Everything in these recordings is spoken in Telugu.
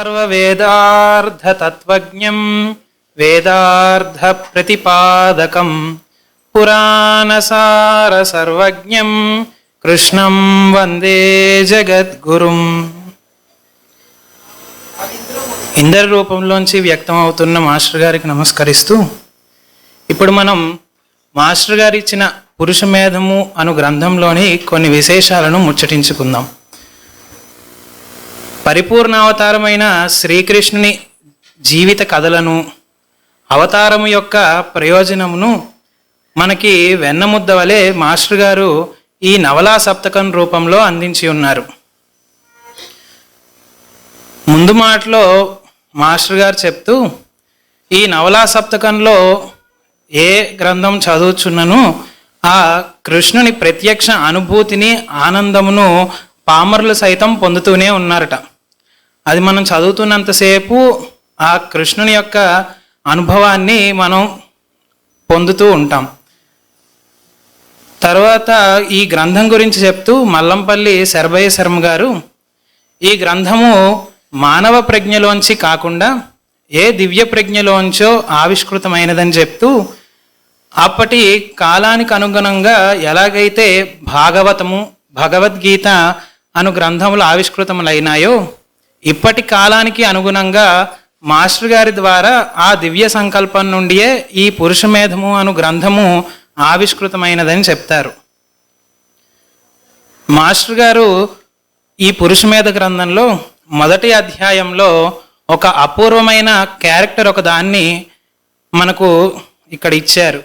సర్వవేదార్థతత్వజ్ఞం వేదార్థప్రతిపాదకం పురాణసార సర్వజ్ఞం కృష్ణం వందే జగద్గురుం. ఇందరి రూపంలోంచి వ్యక్తమవుతున్న మాస్టర్ గారికి నమస్కరిస్తూ, ఇప్పుడు మనం మాస్టర్ గారు ఇచ్చిన పురుషమేధము అను గ్రంథంలోని కొన్ని విశేషాలను ముచ్చటించుకుందాం. పరిపూర్ణావతారమైన శ్రీకృష్ణుని జీవిత కథలను, అవతారము యొక్క ప్రయోజనమును మనకి వెన్నముద్ద వలె మాస్టర్ గారు ఈ నవలా సప్తకం రూపంలో అందించి ఉన్నారు. ముందు మాటలో మాస్టర్ గారు చెప్తూ, ఈ నవలా సప్తకంలో ఏ గ్రంథం చదువుచున్నను ఆ కృష్ణుని ప్రత్యక్ష అనుభూతిని, ఆనందమును పామరులు సైతం పొందుతూనే ఉన్నారట. అది మనం చదువుతున్నంతసేపు ఆ కృష్ణుని యొక్క అనుభవాన్ని మనం పొందుతూ ఉంటాం. తర్వాత ఈ గ్రంథం గురించి చెప్తూ మల్లంపల్లి శరభయ్య శర్మ గారు, ఈ గ్రంథము మానవ ప్రజ్ఞలోంచి కాకుండా ఏ దివ్య ప్రజ్ఞలోంచో ఆవిష్కృతమైనదని చెప్తూ, అప్పటి కాలానికి అనుగుణంగా ఎలాగైతే భాగవతము, భగవద్గీత అను గ్రంథములు ఆవిష్కృతములైనాయో, ఇప్పటి కాలానికి అనుగుణంగా మాస్టర్ గారి ద్వారా ఆ దివ్య సంకల్పం నుండియే ఈ పురుషమేధము అను గ్రంథము ఆవిష్కృతమైనదని చెప్తారు. మాస్టర్ గారు ఈ పురుషమేధ గ్రంథంలో మొదటి అధ్యాయంలో ఒక అపూర్వమైన క్యారెక్టర్ ఒక దాన్ని మనకు ఇక్కడ ఇచ్చారు.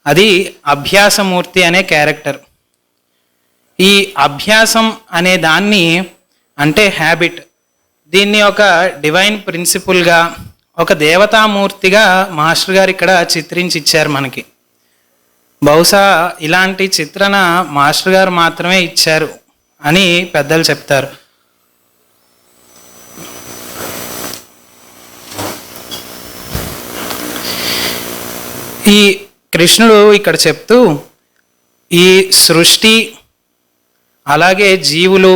అది అభ్యాసమూర్తి అనే క్యారెక్టర్. ఈ అభ్యాసం అనే దాన్ని అంటే హ్యాబిట్, దీన్ని ఒక డివైన్ ప్రిన్సిపుల్గా, ఒక దేవతామూర్తిగా మాస్టర్ గారు ఇక్కడ చిత్రించి ఇచ్చారు మనకి. బహుశా ఇలాంటి చిత్రణ మాస్టర్ గారు మాత్రమే ఇచ్చారు అని పెద్దలు చెప్తారు. ఈ కృష్ణుడు ఇక్కడ చెప్తూ, ఈ సృష్టి అలాగే జీవులు,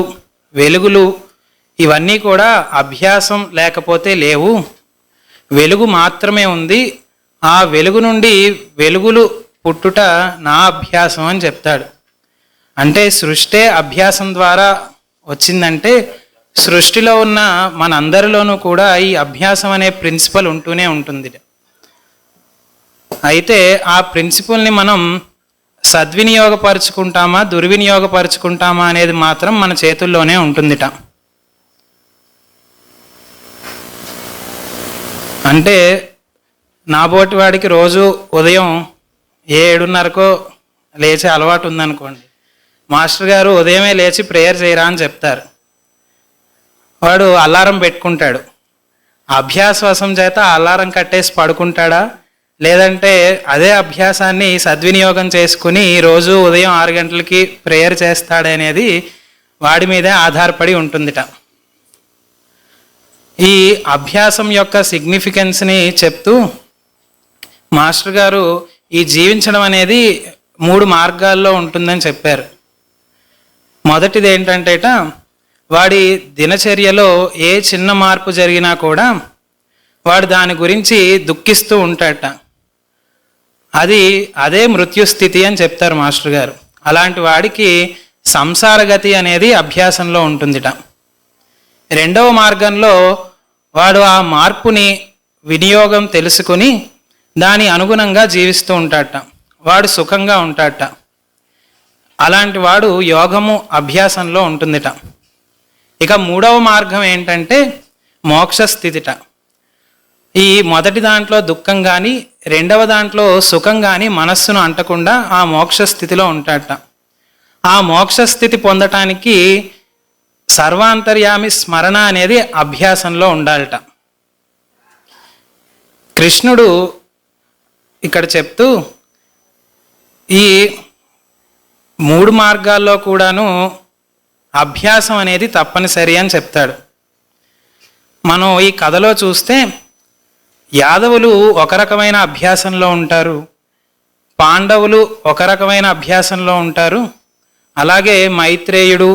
వెలుగులు ఇవన్నీ కూడా అభ్యాసం లేకపోతే లేవు, వెలుగు మాత్రమే ఉంది, ఆ వెలుగు నుండి వెలుగులు పుట్టుట నా అభ్యాసం అని చెప్తాడు. అంటే సృష్టి అభ్యాసం ద్వారా వచ్చిందంటే సృష్టిలో ఉన్న మనందరిలోనూ కూడా ఈ అభ్యాసం అనే ప్రిన్సిపల్ ఉంటూనే ఉంటుంది. అయితే ఆ ప్రిన్సిపల్ని మనం సద్వినియోగపరుచుకుంటామా, దుర్వినియోగపరుచుకుంటామా అనేది మాత్రం మన చేతుల్లోనే ఉంటుందిట. అంటే నాబోటి వాడికి రోజు ఉదయం 7:30కో లేచే అలవాటు ఉందనుకోండి, మాస్టర్ గారు ఉదయమే లేచి ప్రేయర్ చేయరా అని చెప్తారు. వాడు అలారం పెట్టుకుంటాడు. అభ్యాసవశం చేత అలారం కట్టేసి పడుకుంటాడా, లేదంటే అదే అభ్యాసాన్ని సద్వినియోగం చేసుకుని రోజు ఉదయం 6 గంటలకి ప్రేయర్ చేస్తాడనేది వాడి మీదే ఆధారపడి ఉంటుందిట. ఈ అభ్యాసం యొక్క సిగ్నిఫికెన్స్ని చెప్తూ మాస్టర్ గారు ఈ జీవించడం అనేది 3 మార్గాల్లో ఉంటుందని చెప్పారు. మొదటిది ఏంటంటేట, వాడి దినచర్యలో ఏ చిన్న మార్పు జరిగినా కూడా వాడు దాని గురించి దుఃఖిస్తూ ఉంటాడట. అదే మృత్యుస్థితి అని చెప్తారు మాస్టర్ గారు. అలాంటి వాడికి సంసారగతి అనేది అభ్యాసంలో ఉంటుందిట. రెండవ మార్గంలో వాడు ఆ మార్పుని వినియోగం తెలుసుకుని దాని అనుగుణంగా జీవిస్తూ ఉంటాడట, వాడు సుఖంగా ఉంటాడట. అలాంటి వాడు యోగము అభ్యాసంలో ఉంటుందిట. ఇక మూడవ మార్గం ఏంటంటే మోక్షస్థితిట. ఈ మొదటి దాంట్లో దుఃఖం కానీ, రెండవ దాంట్లో సుఖం కానీ మనస్సును అంటకుండా ఆ మోక్షస్థితిలో ఉంటాడట. ఆ మోక్షస్థితి పొందటానికి సర్వాంతర్యామి స్మరణ అనేది అభ్యాసంలో ఉండాలట. కృష్ణుడు ఇక్కడ చెప్తూ ఈ 3 మార్గాల్లో కూడాను అభ్యాసం అనేది తప్పనిసరి అని చెప్తాడు. మనం ఈ కథలో చూస్తే యాదవులు ఒక రకమైన అభ్యాసంలో ఉంటారు, పాండవులు ఒక రకమైన అభ్యాసంలో ఉంటారు, అలాగే మైత్రేయుడు,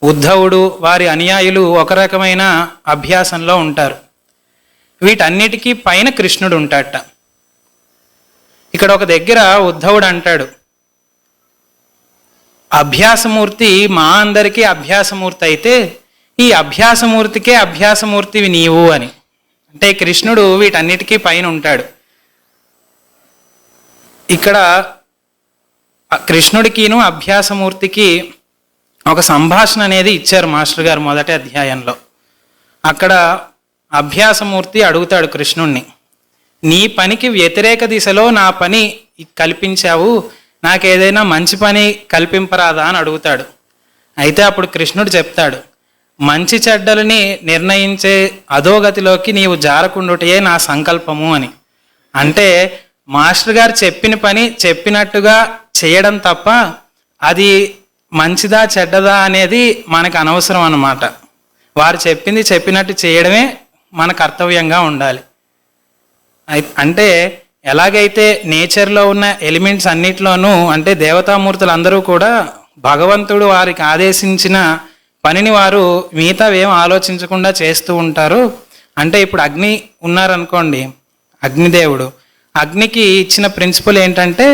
ఉద్ధవుడు వారి అనుయాయులు ఒక రకమైన అభ్యాసంలో ఉంటారు. వీటన్నిటికీ పైన కృష్ణుడు ఉంటాడట. ఇక్కడ ఒక దగ్గర ఉద్ధవుడు అంటాడు, అభ్యాసమూర్తి మా అందరికీ అభ్యాసమూర్తి అయితే ఈ అభ్యాసమూర్తికే అభ్యాసమూర్తివి నీవు అని. అంటే కృష్ణుడు వీటన్నిటికీ పైన ఉంటాడు. ఇక్కడ కృష్ణుడికిను అభ్యాసమూర్తికి ఒక సంభాషణ అనేది ఇచ్చారు మాస్టర్ గారు మొదటి అధ్యాయంలో. అక్కడ అభ్యాసమూర్తి అడుగుతాడు కృష్ణుణ్ణి, నీ పనికి వ్యతిరేక దిశలో నా పని కల్పించావు, నాకేదైనా మంచి పని కల్పింపరాదా అని అడుగుతాడు. అయితే అప్పుడు కృష్ణుడు చెప్తాడు, మంచి చెడ్డలని నిర్ణయించే అధోగతిలోకి నీవు జారకుండుటయే నా సంకల్పము అని. అంటే మాస్టర్ గారు చెప్పిన పని చెప్పినట్టుగా చేయడం తప్ప అది మంచిదా చెడ్డదా అనేది మనకు అనవసరం అన్నమాట. వారు చెప్పింది చెప్పినట్టు చేయడమే మన కర్తవ్యంగా ఉండాలి. అంటే ఎలాగైతే నేచర్లో ఉన్న ఎలిమెంట్స్ అన్నిట్లోనూ, అంటే దేవతామూర్తులు అందరూ కూడా భగవంతుడు వారికి ఆదేశించిన పనిని వారు మిగతావేం ఆలోచించకుండా చేస్తూ ఉంటారు. అంటే ఇప్పుడు అగ్ని ఉన్నారనుకోండి, అగ్నిదేవుడు, అగ్నికి ఇచ్చిన ప్రిన్సిపల్ ఏంటంటే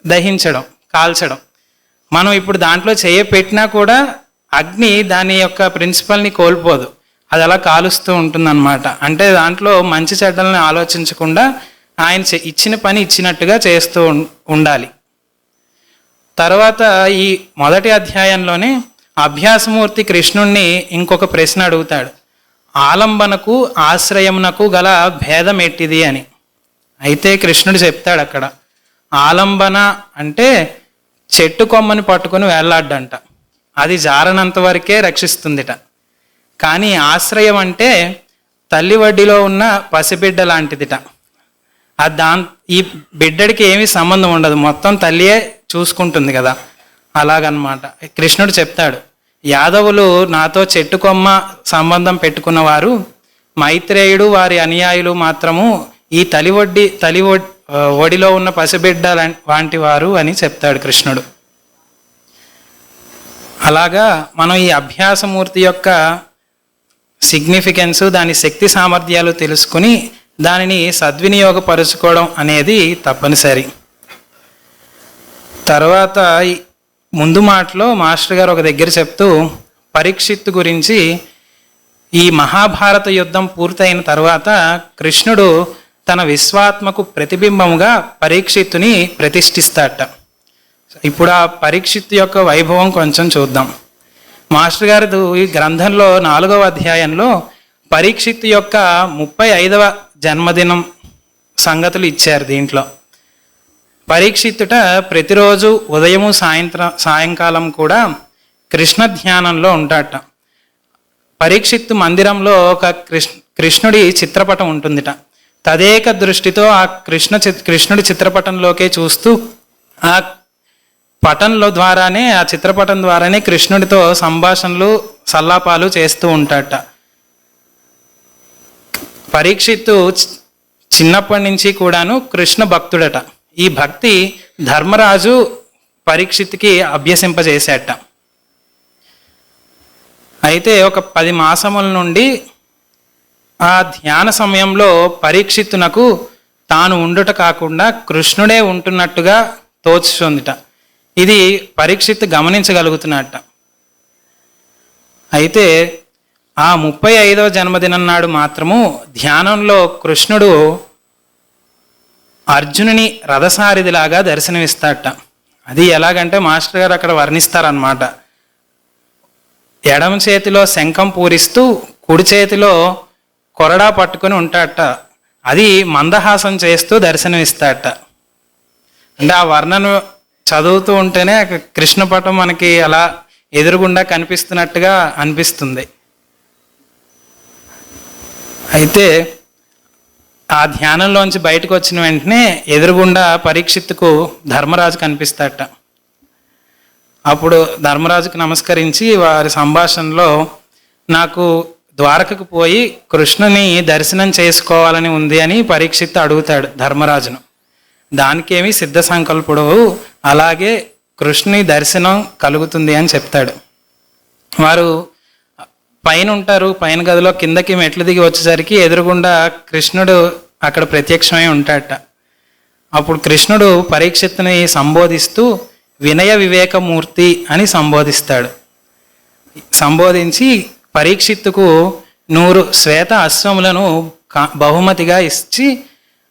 దహించడం, కాల్చడం. మనం ఇప్పుడు దాంట్లో పెట్టినా కూడా అగ్ని దాని యొక్క ప్రిన్సిపల్ని కోల్పోదు, అది అలా కాలుస్తూ ఉంటుందన్నమాట. అంటే దాంట్లో మంచి చెడ్డలను ఆలోచించకుండా ఆయన ఇచ్చిన పని ఇచ్చినట్టుగా చేస్తూ ఉండాలి. తర్వాత ఈ మొదటి అధ్యాయంలోనే అభ్యాసమూర్తి కృష్ణుణ్ణి ఇంకొక ప్రశ్న అడుగుతాడు, ఆలంబనకు ఆశ్రయమునకు గల భేదం ఎట్టిది అని. అయితే కృష్ణుడు చెప్తాడు అక్కడ, ఆలంబన అంటే చెట్టు కొమ్మని పట్టుకొని వేళ్లాడ్డంట, అది జారనంత వరకే రక్షిస్తుందిట. కానీ ఆశ్రయం అంటే తల్లి వడ్డీలో ఉన్న పసిబిడ్డ లాంటిదిట. ఈ బిడ్డడికి ఏమీ సంబంధం ఉండదు, మొత్తం తల్లియే చూసుకుంటుంది కదా, అలాగనమాట. కృష్ణుడు చెప్తాడు, యాదవులు నాతో చెట్టు కొమ్మ సంబంధం పెట్టుకున్నవారు, మైత్రేయుడు వారి అనుయాయులు మాత్రము ఈ తల్లి ఒడిలో ఉన్న పసిబిడ్డ వంటి వారు అని చెప్తాడు కృష్ణుడు. అలాగా మనం ఈ అభ్యాసమూర్తి యొక్క సిగ్నిఫికెన్స్, దాని శక్తి సామర్థ్యాలు తెలుసుకుని దానిని సద్వినియోగపరుచుకోవడం అనేది తప్పనిసరి. తర్వాత ముందు మాటలో మాస్టర్ గారు ఒక దగ్గర చెప్తూ పరీక్షిత్తు గురించి, ఈ మహాభారత యుద్ధం పూర్తయిన తర్వాత కృష్ణుడు తన విశ్వాత్మకు ప్రతిబింబముగా పరీక్షిత్తుని ప్రతిష్ఠిస్తాడట. ఇప్పుడు ఆ పరీక్షిత్తు యొక్క వైభవం కొంచెం చూద్దాం. మాస్టర్ గారు ఈ గ్రంథంలో 4వ అధ్యాయంలో పరీక్షిత్తు యొక్క 35వ జన్మదినం సంగతులు ఇచ్చారు. దీంట్లో పరీక్షిత్తుట ప్రతిరోజు ఉదయము సాయంకాలం కూడా కృష్ణ ధ్యానంలో ఉంటాడట. పరీక్షిత్తు మందిరంలో ఒక కృష్ణుడి చిత్రపటం ఉంటుందిట. తదేక దృష్టితో ఆ కృష్ణుడి చిత్రపటంలోకే చూస్తూ ఆ పటంలో ద్వారానే, ఆ చిత్రపటం ద్వారానే కృష్ణుడితో సంభాషణలు సల్లాపాలు చేస్తూ ఉంటాడట. పరీక్షిత్తు చిన్నప్పటి నుంచి కూడాను కృష్ణ భక్తుడట. ఈ భక్తి ధర్మరాజు పరీక్షిత్తుకి అభ్యసింపజేశాడట. అయితే ఒక 10 మాసముల నుండి ఆ ధ్యాన సమయంలో పరీక్షిత్తునకు తాను ఉండుట కాకుండా కృష్ణుడే ఉంటున్నట్టుగా తోచుతుందిట. ఇది పరీక్షిత్తు గమనించగలుగుతున్నట్ట. అయితే ఆ 35వ జన్మదినం నాడు మాత్రము ధ్యానంలో కృష్ణుడు అర్జునుని రథసారిదిలాగా దర్శనమిస్తాడట. అది ఎలాగంటే మాస్టర్ గారు అక్కడ వర్ణిస్తారనమాట. ఎడమ చేతిలో శంఖం పూరిస్తూ కుడి చేతిలో కొరడా పట్టుకొని ఉంటాడట. అది మందహాసం చేస్తూ దర్శనమిస్తాడట. అంటే ఆ వర్ణను చదువుతూ ఉంటేనే కృష్ణపటం మనకి అలా ఎదురుగుండా కనిపిస్తున్నట్టుగా అనిపిస్తుంది. అయితే ఆ ధ్యానంలోంచి బయటకు వచ్చిన వెంటనే ఎదురుగుండా పరీక్షిత్తుకు ధర్మరాజు కనిపిస్తాడట. అప్పుడు ధర్మరాజుకు నమస్కరించి వారి సంభాషణలో, నాకు ద్వారకకు పోయి కృష్ణుని దర్శనం చేసుకోవాలని ఉంది అని పరీక్షిత్తు అడుగుతాడు ధర్మరాజును. దానికేమి సిద్ధ సంకల్పుడు, అలాగే కృష్ణుని దర్శనం కలుగుతుంది అని చెప్తాడు. వారు పైన ఉంటారు, పైన గదిలో కిందకి మెట్లు దిగి వచ్చేసరికి ఎదురుగుండా కృష్ణుడు అక్కడ ప్రత్యక్షమై ఉంటాడట. అప్పుడు కృష్ణుడు పరీక్షిత్తుని సంబోధిస్తూ వినయ వివేకమూర్తి అని సంబోధిస్తాడు. సంబోధించి పరీక్షిత్తుకు 100 శ్వేత అశ్వములను బహుమతిగా ఇచ్చి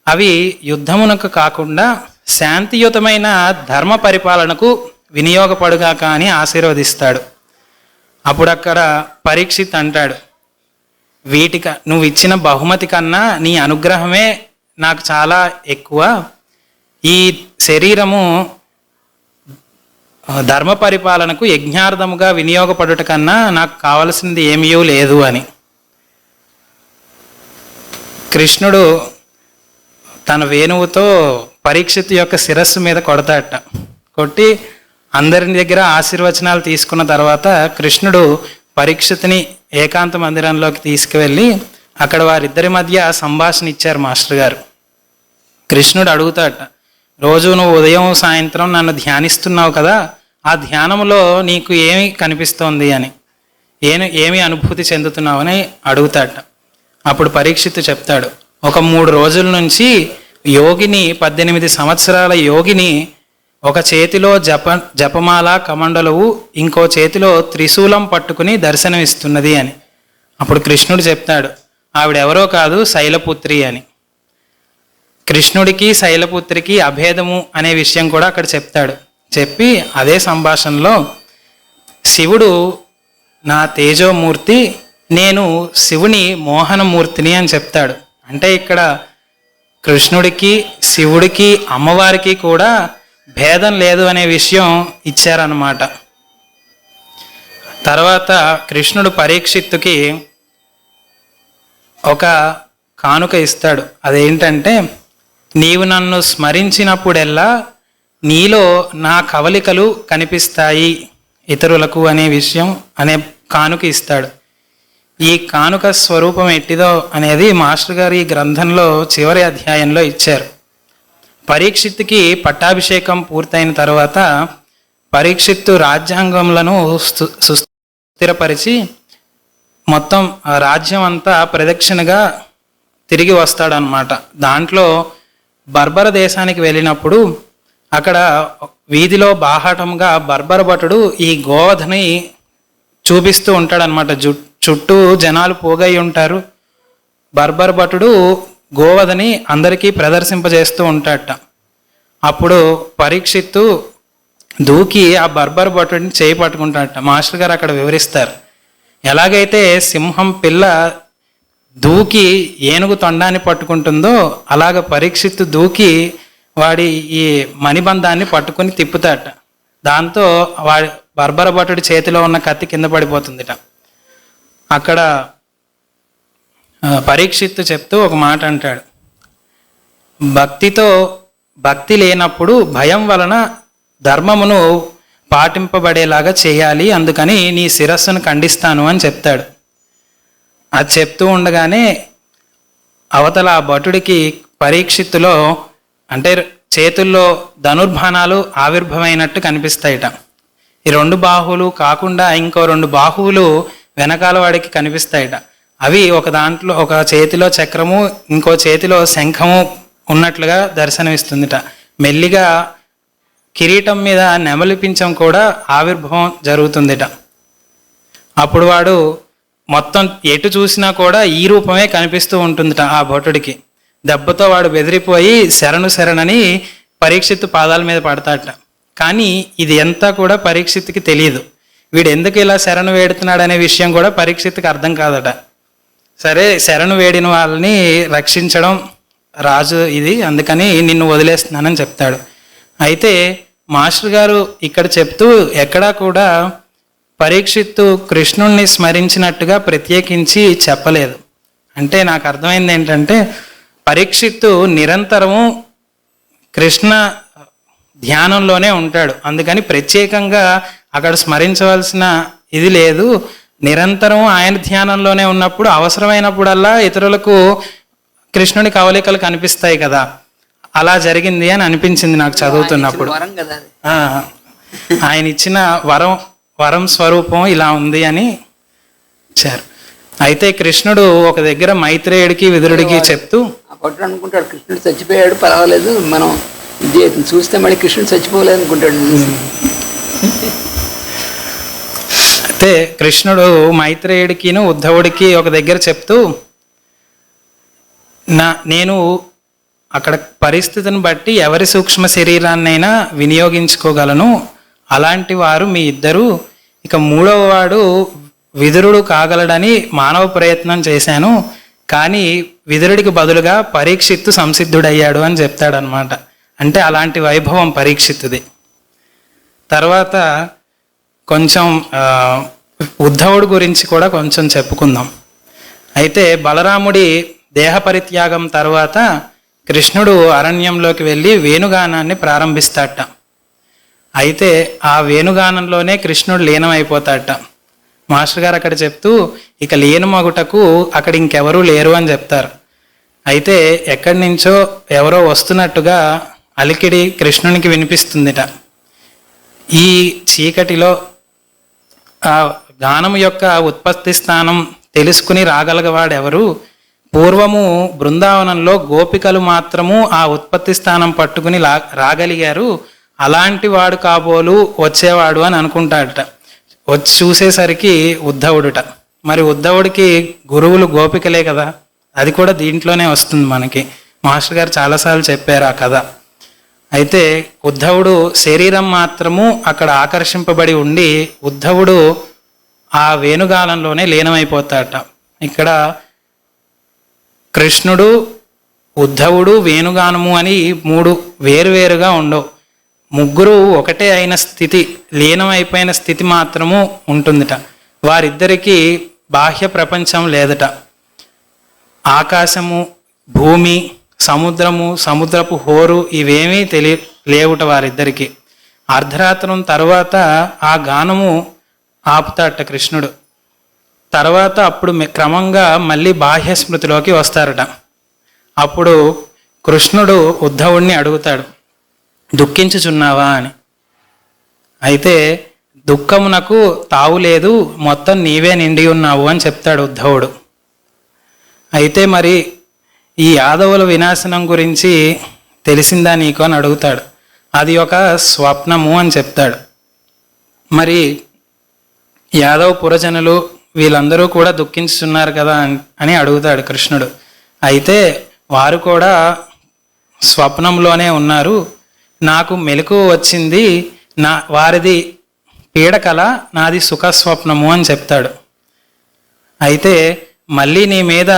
అవి యుద్ధమునకు కాకుండా శాంతియుతమైన ధర్మ పరిపాలనకు వినియోగపడుగాక అని ఆశీర్వదిస్తాడు. అప్పుడు అక్కడ పరీక్షిత్ అంటాడు, నువ్వు ఇచ్చిన బహుమతి కన్నా నీ అనుగ్రహమే నాకు చాలా ఎక్కువ. ఈ శరీరము ధర్మ పరిపాలనకు యజ్ఞార్థముగా వినియోగపడుట కన్నా నాకు కావలసింది ఏమీ లేదు అని. కృష్ణుడు తన వేణువుతో పరీక్షిత్ యొక్క శిరస్సు మీద కొడతాడట. కొట్టి అందరి దగ్గర ఆశీర్వచనాలు తీసుకున్న తర్వాత కృష్ణుడు పరీక్షిత్ని ఏకాంత మందిరంలోకి తీసుకువెళ్ళి అక్కడ వారిద్దరి మధ్య సంభాషణ ఇచ్చారు మాస్టర్ గారు. కృష్ణుడు అడుగుతాడట, రోజు నువ్వు ఉదయం సాయంత్రం నన్ను ధ్యానిస్తున్నావు కదా, ఆ ధ్యానంలో నీకు ఏమి కనిపిస్తోంది అని, ఏమి అనుభూతి చెందుతున్నావు అని అడుగుతాడట. అప్పుడు పరీక్షిత్తు చెప్తాడు, ఒక 3 రోజుల నుంచి యోగిని 18 సంవత్సరాల యోగిని ఒక చేతిలో జపమాల కమండలవు, ఇంకో చేతిలో త్రిశూలం పట్టుకుని దర్శనమిస్తున్నది అని. అప్పుడు కృష్ణుడు చెప్తాడు, ఆవిడెవరో కాదు శైలపుత్రి అని. కృష్ణుడికి శైలపుత్రికి అభేదము అనే విషయం కూడా అక్కడ చెప్తాడు. చెప్పి అదే సంభాషణలో శివుడు నా తేజోమూర్తి, నేను శివుని మోహనమూర్తిని అని చెప్తాడు. అంటే ఇక్కడ కృష్ణుడికి శివుడికి అమ్మవారికి కూడా భేదం లేదు అనే విషయం ఇచ్చారన్నమాట. తర్వాత కృష్ణుడు పరీక్షిత్తుకి ఒక కానుక ఇస్తాడు. అదేంటంటే, నీవు నన్ను స్మరించినప్పుడెల్లా నీలో నా కవలికలు కనిపిస్తాయి ఇతరులకు అనే విషయం అనే కానుక ఇస్తాడు. ఈ కానుక స్వరూపం ఎట్టిదో అనేది మాస్టర్ గారు ఈ గ్రంథంలో చివరి అధ్యాయంలో ఇచ్చారు. పరీక్షిత్తుకి పట్టాభిషేకం పూర్తయిన తర్వాత పరీక్షిత్తు రాజ్యాంగములను సుస్థిరపరిచి మొత్తం రాజ్యం అంతా ప్రదక్షిణగా తిరిగి వస్తాడనమాట. దాంట్లో బర్బర దేశానికి వెళ్ళినప్పుడు అక్కడ వీధిలో బాహాటంగా బర్బర భటుడు ఈ గోవధని చూపిస్తూ ఉంటాడనమాట. చుట్టూ జనాలు పోగై ఉంటారు. బర్బర భటుడు గోవధని అందరికీ ప్రదర్శింపజేస్తూ ఉంటాడట. అప్పుడు పరీక్షిత్తు దూకి ఆ బర్బర్ భటుడిని చేయి పట్టుకుంటాడట. మాస్టర్ గారు అక్కడ వివరిస్తారు, ఎలాగైతే సింహం పిల్ల దూకి ఏనుగు తొండాన్ని పట్టుకుంటుందో అలాగ పరీక్షిత్తు దూకి వాడి ఈ మణిబంధాన్ని పట్టుకుని తిప్పుతాడట. దాంతో వాడి బర్బర భటుడి చేతిలో ఉన్న కత్తి కింద పడిపోతుందిట. అక్కడ పరీక్షిత్తు చెప్తూ ఒక మాట అంటాడు, భక్తి లేనప్పుడు భయం వలన ధర్మమును పాటింపబడేలాగా చేయాలి, అందుకని నీ శిరస్సును ఖండిస్తాను అని చెప్తాడు. అది చెప్తూ ఉండగానే అవతల ఆ భటుడికి పరీక్షిత్తులో అంటే చేతుల్లో ధనుర్బాణాలు ఆవిర్భవమైనట్టు కనిపిస్తాయిట. ఈ 2 బాహువులు కాకుండా ఇంకో 2 బాహువులు వెనకాల వాడికి కనిపిస్తాయిట. అవి ఒక చేతిలో చక్రము, ఇంకో చేతిలో శంఖము ఉన్నట్లుగా దర్శనమిస్తుందిట. మెల్లిగా కిరీటం మీద నెమలి పించం కూడా ఆవిర్భావం జరుగుతుందిట. అప్పుడు వాడు మొత్తం ఎటు చూసినా కూడా ఈ రూపమే కనిపిస్తూ ఉంటుందిట ఆ భటుడికి. దెబ్బతో వాడు బెదిరిపోయి శరణని పరీక్షిత్తు పాదాల మీద పడతాడట. కానీ ఇది అంతా కూడా పరీక్షిత్తుకి తెలియదు. వీడు ఎందుకు ఇలా శరణు వేడుతున్నాడు అనే విషయం కూడా పరీక్షిత్తుకి అర్థం కాదట. సరే, శరణు వేడిన వాళ్ళని రక్షించడం రాజు ఇది, అందుకని నిన్ను వదిలేస్తున్నానని చెప్తాడు. అయితే మాస్టర్ గారు ఇక్కడ చెప్తూ ఎక్కడా కూడా పరీక్షిత్తు కృష్ణుణ్ణి స్మరించినట్టుగా ప్రత్యేకించి చెప్పలేదు. అంటే నాకు అర్థమైంది ఏంటంటే, పరీక్షిత్తు నిరంతరము కృష్ణ ధ్యానంలోనే ఉంటాడు, అందుకని ప్రత్యేకంగా అక్కడ స్మరించవలసిన ఇది లేదు. నిరంతరం ఆయన ధ్యానంలోనే ఉన్నప్పుడు అవసరమైనప్పుడల్లా ఇతరులకు కృష్ణుని కవలికలు కనిపిస్తాయి కదా, అలా జరిగింది అని అనిపించింది నాకు చదువుతున్నప్పుడు. ఆయన ఇచ్చిన వరం వరం స్వరూపం ఇలా ఉంది అని ఇచ్చారు. అయితే కృష్ణుడు ఒక దగ్గర మైత్రేయుడికి విదురుడికి చెప్తూ పట్టు అనుకుంటాడు, కృష్ణుడు చచ్చిపోయాడు పర్వాలేదు, మనం ఇది చూస్తే మళ్ళీ కృష్ణుడు చచ్చిపోలేదు అనుకుంటాడు. అయితే కృష్ణుడు మైత్రేయుడికిను ఉద్ధవుడికి ఒక దగ్గర చెప్తూ నేను అక్కడ పరిస్థితిని బట్టి ఎవరి సూక్ష్మ శరీరాన్నైనా వినియోగించుకోగలను, అలాంటి వారు మీ ఇద్దరు, ఇక మూడవ వాడు విదురుడు కాగలడని మానవ ప్రయత్నం చేశాను, కానీ విదురుడికి బదులుగా పరీక్షిత్తు సంసిద్ధుడయ్యాడు అని చెప్తాడనమాట. అంటే అలాంటి వైభవం పరీక్షిత్తుది. తర్వాత కొంచెం ఉద్ధవుడు గురించి కూడా కొంచెం చెప్పుకుందాం. అయితే బలరాముడి దేహ పరిత్యాగం తర్వాత కృష్ణుడు అరణ్యంలోకి వెళ్ళి వేణుగానాన్ని ప్రారంభిస్తాడట. అయితే ఆ వేణుగానంలోనే కృష్ణుడు లీనమైపోతాడట. మాస్టర్ గారు అక్కడ చెప్తూ ఇక లీనమగుటకు అక్కడ ఇంకెవరూ లేరు అని చెప్తారు. అయితే ఎక్కడి నుంచో ఎవరో వస్తున్నట్టుగా అలికిడి కృష్ణునికి వినిపిస్తుందిట. ఈ చీకటిలో ఆ గానం యొక్క ఉత్పత్తి స్థానం తెలుసుకుని రాగలగవాడెవరు? పూర్వము బృందావనంలో గోపికలు మాత్రము ఆ ఉత్పత్తి స్థానం పట్టుకుని రాగలిగారు, అలాంటి వాడు కాబోలు వచ్చేవాడు అని అనుకుంటాడట. వచ్చి చూసేసరికి ఉద్ధవుడుట. మరి ఉద్ధవుడికి గురువులు గోపికలే కదా, అది కూడా దీంట్లోనే వస్తుంది మనకి. మాస్టర్ గారు చాలాసార్లు చెప్పారు ఆ కథ. అయితే ఉద్ధవుడు శరీరం మాత్రము అక్కడ ఆకర్షింపబడి ఉండి ఉద్ధవుడు ఆ వేణుగానంలోనే లీనమైపోతాడట. ఇక్కడ కృష్ణుడు, ఉద్ధవుడు, వేణుగానము అని మూడు వేరువేరుగా ఉండవు. ముగ్గురు ఒకటే అయిన స్థితి, లీనమైపోయిన స్థితి మాత్రము ఉంటుందిట. వారిద్దరికీ బాహ్య ప్రపంచం లేదట. ఆకాశము, భూమి, సముద్రము, సముద్రపు హోరు ఇవేమీ లేవుట వారిద్దరికి. అర్ధరాత్రం తర్వాత ఆ గానము ఆపుతాడట కృష్ణుడు. తర్వాత అప్పుడు క్రమంగా మళ్ళీ బాహ్య స్మృతిలోకి వస్తారట. అప్పుడు కృష్ణుడు ఉద్ధవుడిని అడుగుతాడు, దుఃఖించుచున్నావా అని. అయితే దుఃఖమునకు తావు లేదు, మొత్తం నీవే నిండి ఉన్నావు అని చెప్తాడు ఉద్ధవుడు. అయితే మరి ఈ యాదవుల వినాశనం గురించి తెలిసిందా నీకు అని అడుగుతాడు. అది ఒక స్వప్నము అని చెప్తాడు. మరి యాదవ పురజనులు వీళ్ళందరూ కూడా దుఃఖించుతున్నారు కదా అని అడుగుతాడు కృష్ణుడు. అయితే వారు కూడా స్వప్నంలోనే ఉన్నారు, నాకు మెలకువ వచ్చింది, వారిది పీడకల, నాది సుఖస్వప్నము అని చెప్తాడు. అయితే మళ్ళీ నీ మీద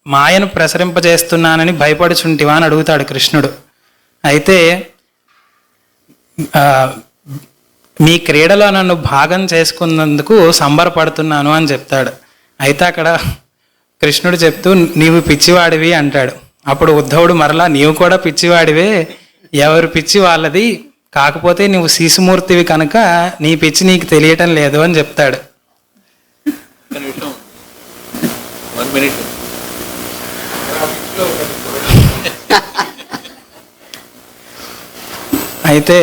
మాయను ప్రసరింపజేస్తున్నానని భయపడుచుంటివా అని అడుగుతాడు కృష్ణుడు. అయితే మీ క్రీడలో నన్ను భాగం చేసుకున్నందుకు సంబరపడుతున్నాను అని చెప్తాడు. అయితే అక్కడ కృష్ణుడు చెప్తూ నీవు పిచ్చివాడివి అంటాడు. అప్పుడు ఉద్ధవుడు మరలా నీవు కూడా పిచ్చివాడివే, ఎవరు పిచ్చి వాళ్ళది, కాకపోతే నువ్వు శిశుమూర్తివి కనుక నీ పిచ్చి నీకు తెలియటం లేదు అని చెప్తాడు. అయితే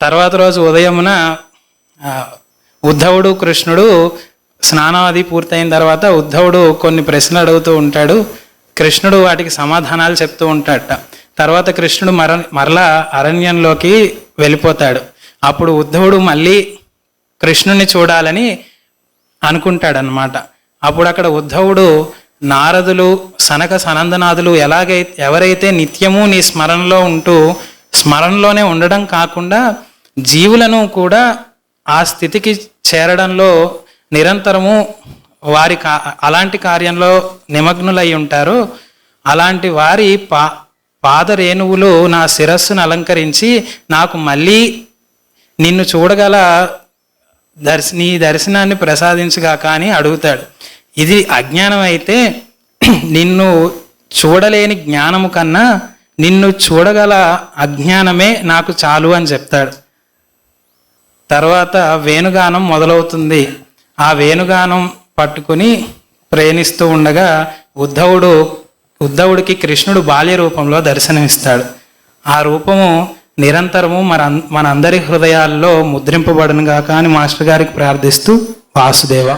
తర్వాత రోజు ఉదయమున ఉద్ధవుడు కృష్ణుడు స్నానం అది పూర్తయిన తర్వాత ఉద్ధవుడు కొన్ని ప్రశ్నలు అడుగుతూ ఉంటాడు. కృష్ణుడు వాటికి సమాధానాలు చెప్తూ ఉంటాడట. తర్వాత కృష్ణుడు మరలా అరణ్యంలోకి వెళ్ళిపోతాడు. అప్పుడు ఉద్ధవుడు మళ్ళీ కృష్ణుని చూడాలని అనుకుంటాడనమాట. అప్పుడు అక్కడ ఉద్ధవుడు నారదులు, సనక సనందనాథులు ఎవరైతే నిత్యము నీ స్మరణలో ఉంటూ స్మరణలోనే ఉండడం కాకుండా జీవులను కూడా ఆ స్థితికి చేరడంలో నిరంతరము అలాంటి కార్యంలో నిమగ్నులై ఉంటారు, అలాంటి వారి పాదరేణువులు నా శిరస్సును అలంకరించి నాకు మళ్ళీ నిన్ను చూడగల నీ దర్శనాన్ని ప్రసాదించగాక అని అడుగుతాడు. ఇది అజ్ఞానం అయితే నిన్ను చూడలేని జ్ఞానము కన్నా నిన్ను చూడగల అజ్ఞానమే నాకు చాలు అని చెప్తాడు. తర్వాత వేణుగానం మొదలవుతుంది. ఆ వేణుగానం పట్టుకుని ప్రయాణిస్తూ ఉండగా ఉద్ధవుడికి కృష్ణుడు బాల్య రూపంలో దర్శనమిస్తాడు. ఆ రూపము నిరంతరము మనందరి హృదయాల్లో ముద్రింపబడునుగాక అని మాస్టర్ గారికి ప్రార్థిస్తూ వాసుదేవ.